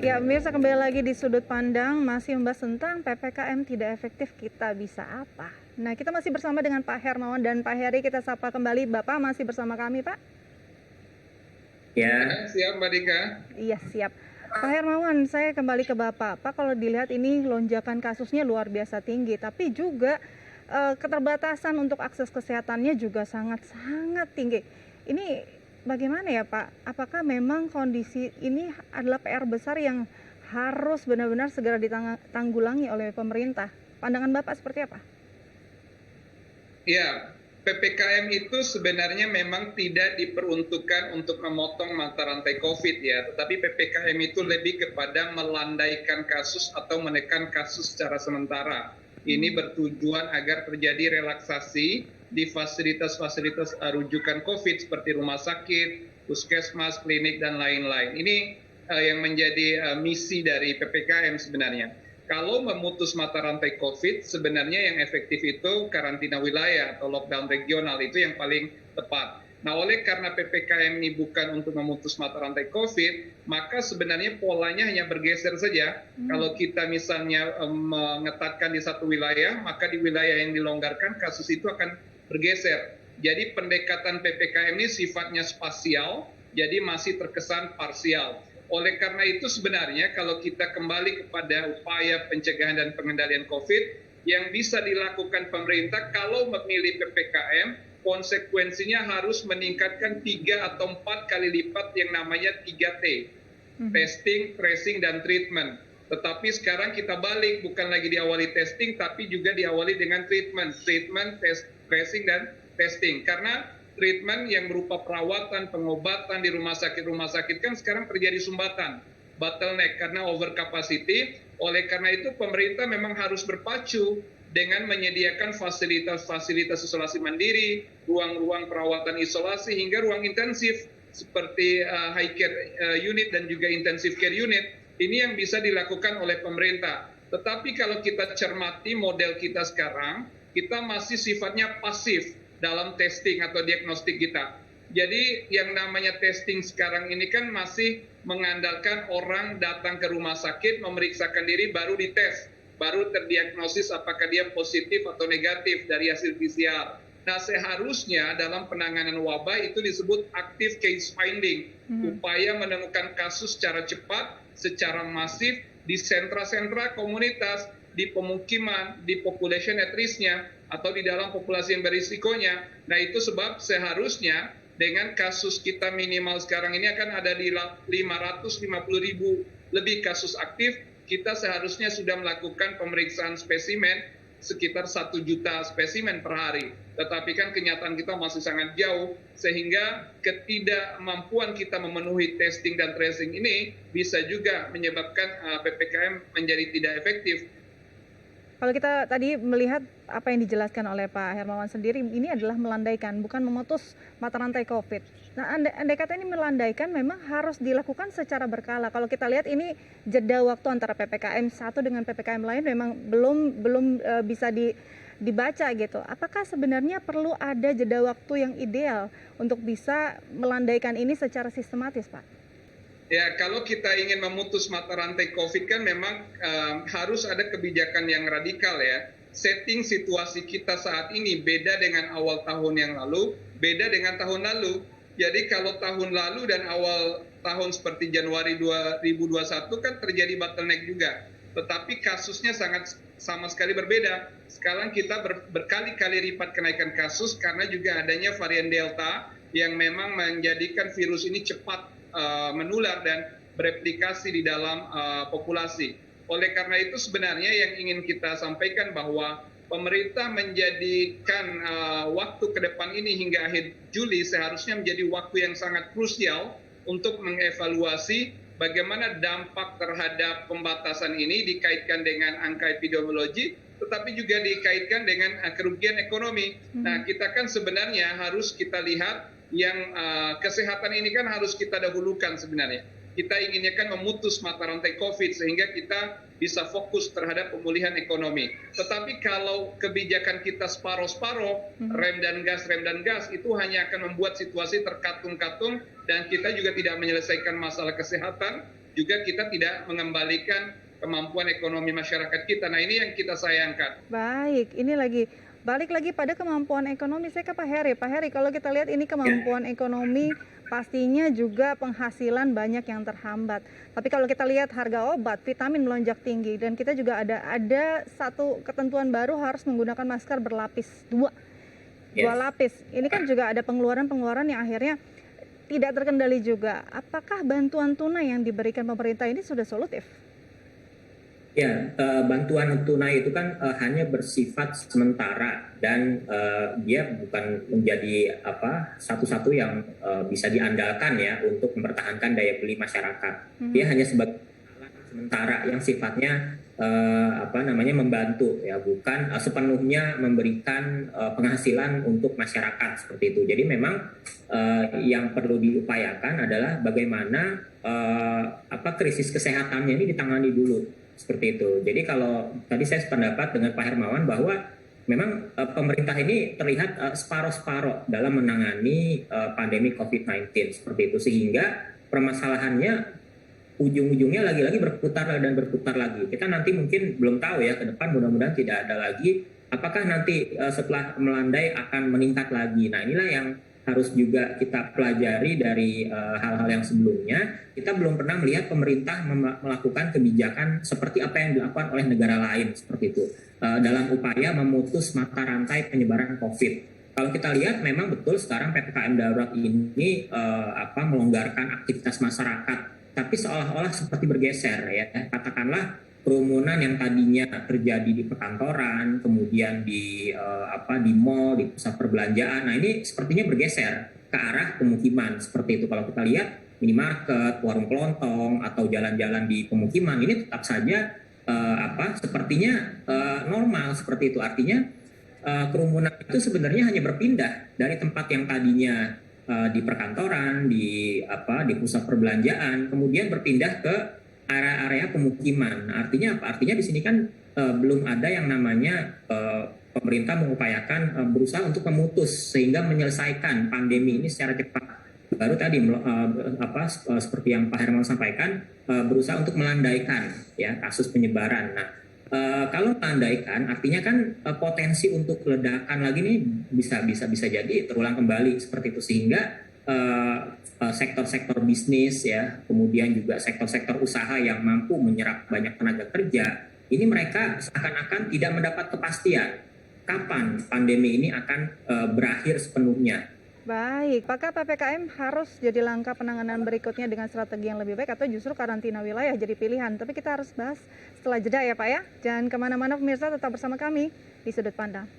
Ya, pemirsa kembali lagi di Sudut Pandang, masih membahas tentang PPKM tidak efektif, kita bisa apa? Nah, kita masih bersama dengan Pak Hermawan dan Pak Heri, kita sapa kembali. Bapak masih bersama kami, Pak? Ya, siap Mbak Dika. Iya, siap. Pak Hermawan, saya kembali ke Bapak. Pak, kalau dilihat ini lonjakan kasusnya luar biasa tinggi, tapi juga keterbatasan untuk akses kesehatannya juga sangat-sangat tinggi. Ini bagaimana ya Pak? Apakah memang kondisi ini adalah PR besar yang harus benar-benar segera ditanggulangi oleh pemerintah? Pandangan Bapak seperti apa? Ya, PPKM itu sebenarnya memang tidak diperuntukkan untuk memotong mata rantai COVID ya, tetapi PPKM itu lebih kepada melandaikan kasus atau menekan kasus secara sementara. Ini bertujuan agar terjadi relaksasi di fasilitas-fasilitas rujukan COVID seperti rumah sakit, puskesmas, klinik, dan lain-lain. Ini yang menjadi misi dari PPKM sebenarnya. Kalau memutus mata rantai COVID, sebenarnya yang efektif itu karantina wilayah atau lockdown regional, itu yang paling tepat. Nah, oleh karena PPKM ini bukan untuk memutus mata rantai COVID, maka sebenarnya polanya hanya bergeser saja. Kalau kita misalnya mengetatkan di satu wilayah, maka di wilayah yang dilonggarkan kasus itu akan bergeser. Jadi pendekatan PPKM ini sifatnya spasial, jadi masih terkesan parsial. Oleh karena itu sebenarnya kalau kita kembali kepada upaya pencegahan dan pengendalian COVID, yang bisa dilakukan pemerintah kalau memilih PPKM, konsekuensinya harus meningkatkan 3 atau 4 kali lipat yang namanya 3T. Testing, tracing, dan treatment. Tetapi sekarang kita balik, bukan lagi diawali testing, tapi juga diawali dengan treatment. Treatment, tracing, dan testing. Karena treatment yang berupa perawatan, pengobatan di rumah sakit kan sekarang terjadi sumbatan, bottleneck karena over capacity. Oleh karena itu pemerintah memang harus berpacu dengan menyediakan fasilitas-fasilitas isolasi mandiri, ruang-ruang perawatan isolasi, hingga ruang intensif seperti high care unit dan juga intensive care unit. Ini yang bisa dilakukan oleh pemerintah. Tetapi kalau kita cermati model kita sekarang, kita masih sifatnya pasif dalam testing atau diagnostik kita. Jadi yang namanya testing sekarang ini kan masih mengandalkan orang datang ke rumah sakit, memeriksakan diri, baru dites, baru terdiagnosis apakah dia positif atau negatif dari hasil PCR. Nah, seharusnya dalam penanganan wabah itu disebut active case finding, upaya menemukan kasus secara cepat, secara masif di sentra-sentra komunitas, di pemukiman, di population at risk-nya, atau di dalam populasi yang berisikonya. Nah, itu sebab seharusnya dengan kasus kita minimal sekarang ini akan ada di 550.000 lebih kasus aktif, kita seharusnya sudah melakukan pemeriksaan spesimen sekitar 1 juta spesimen per hari. Tetapi kan kenyataan kita masih sangat jauh, sehingga ketidakmampuan kita memenuhi testing dan tracing ini bisa juga menyebabkan PPKM menjadi tidak efektif. Kalau kita tadi melihat apa yang dijelaskan oleh Pak Hermawan sendiri, ini adalah melandaikan, bukan memutus mata rantai COVID. Nah, andai kata ini melandaikan, memang harus dilakukan secara berkala. Kalau kita lihat ini jeda waktu antara PPKM 1 dengan PPKM lain memang belum bisa dibaca gitu. Apakah sebenarnya perlu ada jeda waktu yang ideal untuk bisa melandaikan ini secara sistematis, Pak? Ya, kalau kita ingin memutus mata rantai COVID kan memang harus ada kebijakan yang radikal ya. Setting situasi kita saat ini beda dengan awal tahun yang lalu, beda dengan tahun lalu. Jadi kalau tahun lalu dan awal tahun seperti Januari 2021 kan terjadi bottleneck juga. Tetapi kasusnya sangat sama sekali berbeda. Sekarang kita berkali-kali lipat kenaikan kasus karena juga adanya varian Delta yang memang menjadikan virus ini cepat menular dan bereplikasi di dalam populasi. Oleh karena itu sebenarnya yang ingin kita sampaikan bahwa pemerintah menjadikan waktu ke depan ini hingga akhir Juli seharusnya menjadi waktu yang sangat krusial untuk mengevaluasi bagaimana dampak terhadap pembatasan ini dikaitkan dengan angka epidemiologi, tetapi juga dikaitkan dengan kerugian ekonomi. Nah, kita kan sebenarnya harus kita lihat yang kesehatan ini kan harus kita dahulukan sebenarnya. Kita inginnya kan memutus mata rantai COVID sehingga kita bisa fokus terhadap pemulihan ekonomi. Tetapi kalau kebijakan kita separoh-separoh, rem dan gas, itu hanya akan membuat situasi terkatung-katung dan kita juga tidak menyelesaikan masalah kesehatan, juga kita tidak mengembalikan kemampuan ekonomi masyarakat kita. Nah, ini yang kita sayangkan. Baik, ini balik lagi pada kemampuan ekonomi. Saya ke Pak Heri. Pak Heri, kalau kita lihat ini kemampuan ekonomi, pastinya juga penghasilan banyak yang terhambat. Tapi kalau kita lihat harga obat, vitamin melonjak tinggi, dan kita juga ada satu ketentuan baru harus menggunakan masker berlapis dua lapis. Ini kan juga ada pengeluaran-pengeluaran yang akhirnya tidak terkendali juga. Apakah bantuan tunai yang diberikan pemerintah ini sudah solutif? Ya, bantuan tunai itu kan hanya bersifat sementara dan dia bukan menjadi satu-satu yang bisa diandalkan ya untuk mempertahankan daya beli masyarakat. Dia hanya sebagai alat sementara yang sifatnya membantu ya, bukan sepenuhnya memberikan penghasilan untuk masyarakat seperti itu. Jadi memang yang perlu diupayakan adalah bagaimana krisis kesehatannya ini ditangani dulu. Seperti itu. Jadi kalau tadi saya sependapat dengan Pak Hermawan bahwa memang pemerintah ini terlihat separoh-separoh dalam menangani pandemi COVID-19 seperti itu, sehingga permasalahannya ujung-ujungnya lagi-lagi berputar dan berputar lagi. Kita nanti mungkin belum tahu ya ke depan, mudah-mudahan tidak ada lagi. Apakah nanti setelah melandai akan meningkat lagi? Nah, inilah yang harus juga kita pelajari dari hal-hal yang sebelumnya. Kita belum pernah melihat pemerintah melakukan kebijakan seperti apa yang dilakukan oleh negara lain seperti itu dalam upaya memutus mata rantai penyebaran COVID. Kalau kita lihat memang betul sekarang PPKM darurat ini melonggarkan aktivitas masyarakat, tapi seolah-olah seperti bergeser ya. Katakanlah kerumunan yang tadinya terjadi di perkantoran, kemudian di mall, di pusat perbelanjaan. Nah, ini sepertinya bergeser ke arah pemukiman seperti itu. Kalau kita lihat minimarket, warung kelontong atau jalan-jalan di pemukiman ini tetap saja sepertinya normal seperti itu. Artinya kerumunan itu sebenarnya hanya berpindah dari tempat yang tadinya di perkantoran, di pusat perbelanjaan, kemudian berpindah ke area-area pemukiman. Artinya apa? Artinya di sini kan belum ada yang namanya pemerintah mengupayakan berusaha untuk memutus sehingga menyelesaikan pandemi ini secara cepat. Baru tadi seperti yang Pak Hermawan sampaikan, berusaha untuk melandaikan ya kasus penyebaran. Nah, kalau melandaikan artinya kan potensi untuk ledakan lagi nih bisa jadi terulang kembali seperti itu, sehingga sektor-sektor bisnis ya, kemudian juga sektor-sektor usaha yang mampu menyerap banyak tenaga kerja, ini mereka seakan-akan tidak mendapat kepastian kapan pandemi ini akan berakhir sepenuhnya. Baik, apakah PPKM harus jadi langkah penanganan berikutnya dengan strategi yang lebih baik atau justru karantina wilayah jadi pilihan? Tapi kita harus bahas setelah jeda ya Pak ya. Jangan kemana-mana pemirsa, tetap bersama kami di Sudut Pandang.